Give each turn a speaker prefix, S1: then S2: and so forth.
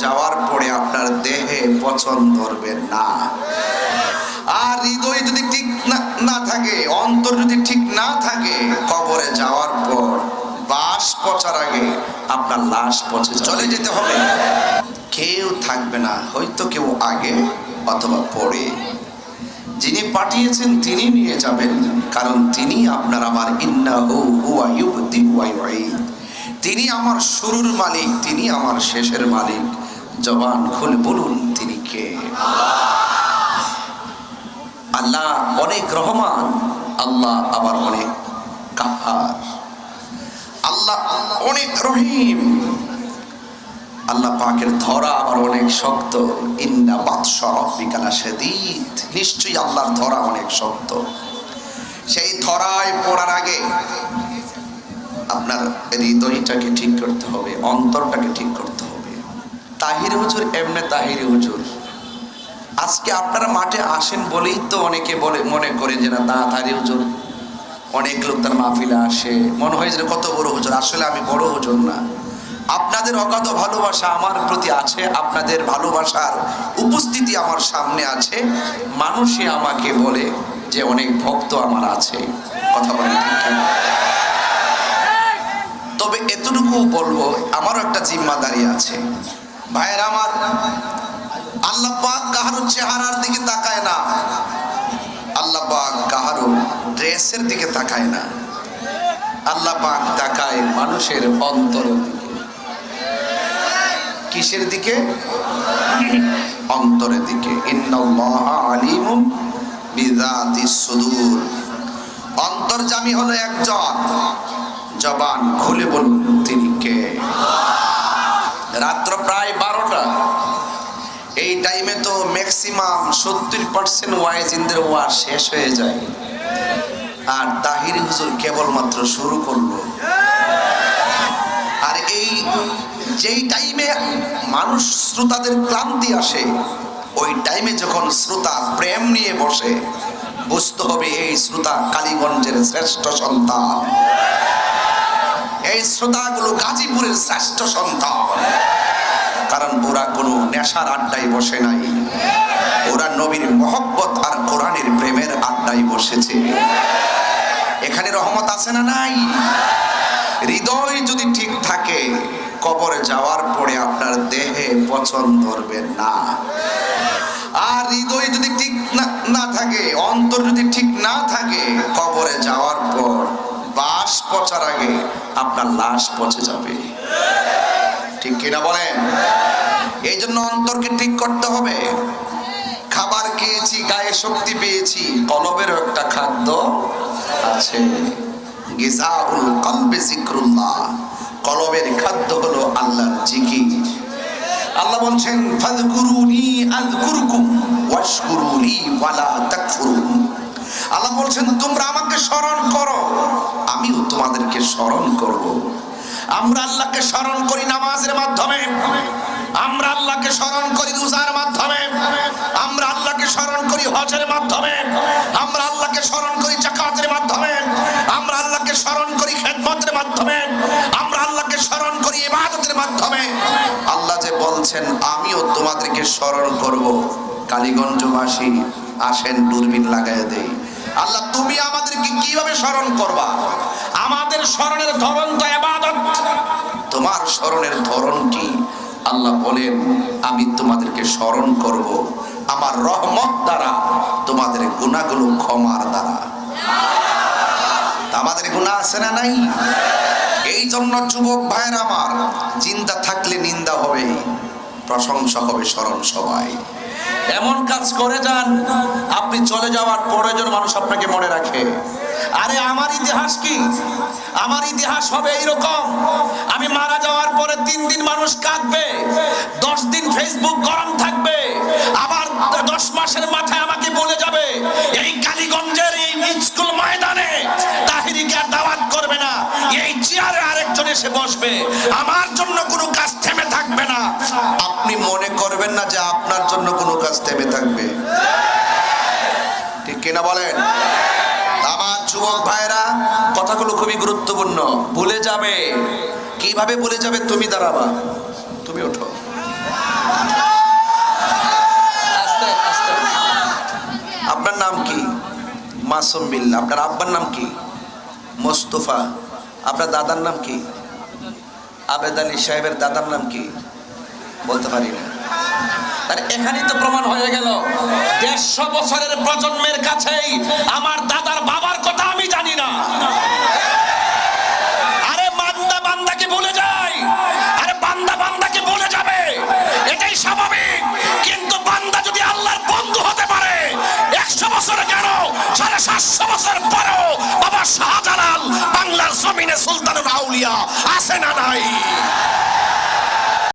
S1: যাওয়ার পরে আপনার দেহে পচন ধরবে না। আর হৃদয় যদি ঠিক না থাকে, অন্তর যদি ঠিক না থাকে, কবরে যাওয়ার পর বাস পচার আগে আপনার লাশ পচে চলে যেতে হবে। কেউ থাকবে না, হয়তো কেউ আগে অথবা পরে। যিনি পাঠিয়েছেন তিনি নিয়ে যাবেন, কারণ তিনি আপনার আমার ইন্নাহু হুয়া ইউবদি ওয়া ইউঈদ। তিনি আমার শুরুর মালিক, তিনি আমার শেষের মালিক। জবান খুলে বলুন তিনি কে? আল্লাহ অনেক রহমান, আল্লাহ আবার অনেক কাহার, আল্লাহ অনেক রহিম। আল্লাহ পাকের ধরা আবার অনেক শক্ত। ইন্না বাতশা রাব্বিকা লাশাদীদ। নিশ্চয়ই আল্লাহর ধরা অনেক শক্ত। সেই ধরায় পড়ার আগে আপনার হৃদয়টাকে ঠিক করতে হবে, অন্তরটাকে ঠিক করতে হবে। তাহির হুজুর এমনি তাহির হুজুর। আজকে আপনারা মাঠে আসেন বলেই তো অনেকে বলে মনে করে যে না তাহির হুজুর, অনেক লোক তার মাহফিলে আসে, মনে হয় যে কত বড় হুজুর। আসলে আমি বড় হুজুর না। আপনাদের অগাধ ভালোবাসা আমার প্রতি আছে, আপনাদের ভালোবাসার উপস্থিতি আমার সামনে আছে। মানুষই আমাকে বলে যে অনেক ভক্ত আমার আছে। কথা বলেন ঠিক কিনা? তবে এতটুকু বলবো, আমারও একটা জিম্মাদারি আছে। ভাইয়ের আমার, আল্লাহ পাক কাহারো চেহারার দিকে তাকায় না, আল্লাহ পাক কাহারো ড্রেসের দিকে তাকায় না, আল্লাহ পাক তাকায় মানুষের অন্তরের দিকে। কিসের দিকে? অন্তরের দিকে। ইন্নাল্লাহা আলিমুম বিযাতিস সুদূর। অন্তর্যামী হলো একজন। জবান খুলে বলুন তিনি কে? রাত্র প্রায় 12টা। এই টাইমে তো ম্যাক্সিমাম 70% ওয়াইজিনদের ওয়াজ শেষ হয়ে যায়, আর তাহির হুজুর কেবলমাত্র শুরু করলো। আর এই যেই টাইমে মানুষ শ্রোতাদের ক্লান্তি আসে, ওই টাইমে যখন শ্রোতা প্রেম নিয়ে বসে, বুঝতে হবে এই শ্রোতা কালীগঞ্জের শ্রেষ্ঠ সন্তান, এই শ্রোতাগুলো গাজীপুরের শ্রেষ্ঠ সন্তান। কারণ ওরা কোনো নেশার আড্ডায় বসে নাই, ওরা নবীর মহব্বত আর কোরআনের প্রেমের আড্ডায় বসেছে। এখানে রহমত আছে না নাই? হৃদয় যদি ঠিক থাকে, কবরে যাওয়ার পরে আপনার দেহে পচন ধরবে না। আর হৃদয় যদি ঠিক না থাকে, অন্তর যদি ঠিক না থাকে, কবরে যাওয়ার পর বাস পচার আগে আপনার লাশ পচে যাবে। ঠিক কিনা বলেন? এই জন্য অন্তরকে ঠিক করতে হবে। খাবার খেয়েছি, গায়ে শক্তি পেয়েছি, কলবেরও একটা খাদ্য আছে। গিযাউল কলবি যিকরুল্লাহ। কলবের খাদ্য হলো আল্লাহর জিকির। আল্লাহ বলছেন ফাযকুরুনি আযকুরকুম ওয়াশকুরুনি ওয়ালা তাকফুরুন। আল্লাহ বলছেন তোমরা আমাকে স্মরণ করো, আমিও তোমাদেরকে স্মরণ করব। আমরা আল্লাহকে স্মরণ করি নামাজের মাধ্যমে, আমরা আল্লাহকে স্মরণ করি রোজার মাধ্যমে, আমরা আল্লাহকে স্মরণ করি হজের মাধ্যমে, আমরা আল্লাহকে স্মরণ করি যাকাতের মাধ্যমে, আমরা আল্লাহকে স্মরণ করি খেদমতের মাধ্যমে, আমরা আল্লাহকে স্মরণ করি ইবাদতের মাধ্যমে। আল্লাহ যে বলছেন আমিও তোমাদেরকে স্মরণ করব। কালীগঞ্জবাসী আসেন, দূরবীন লাগায় দেই। আল্লাহ তুমি আমাদেরকে কিভাবে স্মরণ করবা? আমাদের স্মরণের ধরন তো ইবাদত। তোমার স্মরণের ধরন কি? আল্লাহ বলেন আমি তোমাদেরকে স্মরণ করব আমার রহমত দ্বারা, তোমাদের গুনাহগুলো ক্ষমার দ্বারা। আমাদের গুনাহ আছে না নাই? এই জন্য যুবক ভাইয়ের আমার, চিন্তা থাকলে নিন্দা হবে, প্রশংসা হবে স্মরণ সবাই। এমন কাজ করে যান, আপনি চলে যাওয়ার পরে যেন মানুষ আপনাকে মনে রাখে। আরে আমার ইতিহাস কি? আমার ইতিহাস হবে এইরকম, আমি মারা যাওয়ার পরে 3 দিন মানুষ কাঁদবে, 10 দিন ফেসবুক গরম থাকবে, আবার 10 মাসের মাথায় আমাকে বলে যাবে এই কালীগঞ্জের এই স্কুল ময়দানে তাহিরিকে দাওয়াত করবে না, এই চেয়ারে আরেকজন এসে বসবে, আমার জন্য কোনো কাজ থেমে থাকবে না। আপনি মনে করবেন না যে আপনার জন্য কোনো কাজ থেমে থাকবে। ঠিক কিনা বলেন? আমার যুবক ভাইরা, কথাগুলো খুবই গুরুত্বপূর্ণ। ভুলে যাবে, কিভাবে ভুলে যাবে? তুমি দাঁড়াবা, তুমি ওঠো। মাসুম বিল্লাহ। আপনার আব্বার নাম কি? মোস্তফা। আপনার দাদার নাম কি? আবেদ আলী সাহেবের দাদার নাম কি? বলতে পারি না। আর এখানেই তো প্রমাণ হয়ে গেল 150 বছরের প্রজন্মের কাছেই আমার দাদার বাবার কথা আমি জানি না।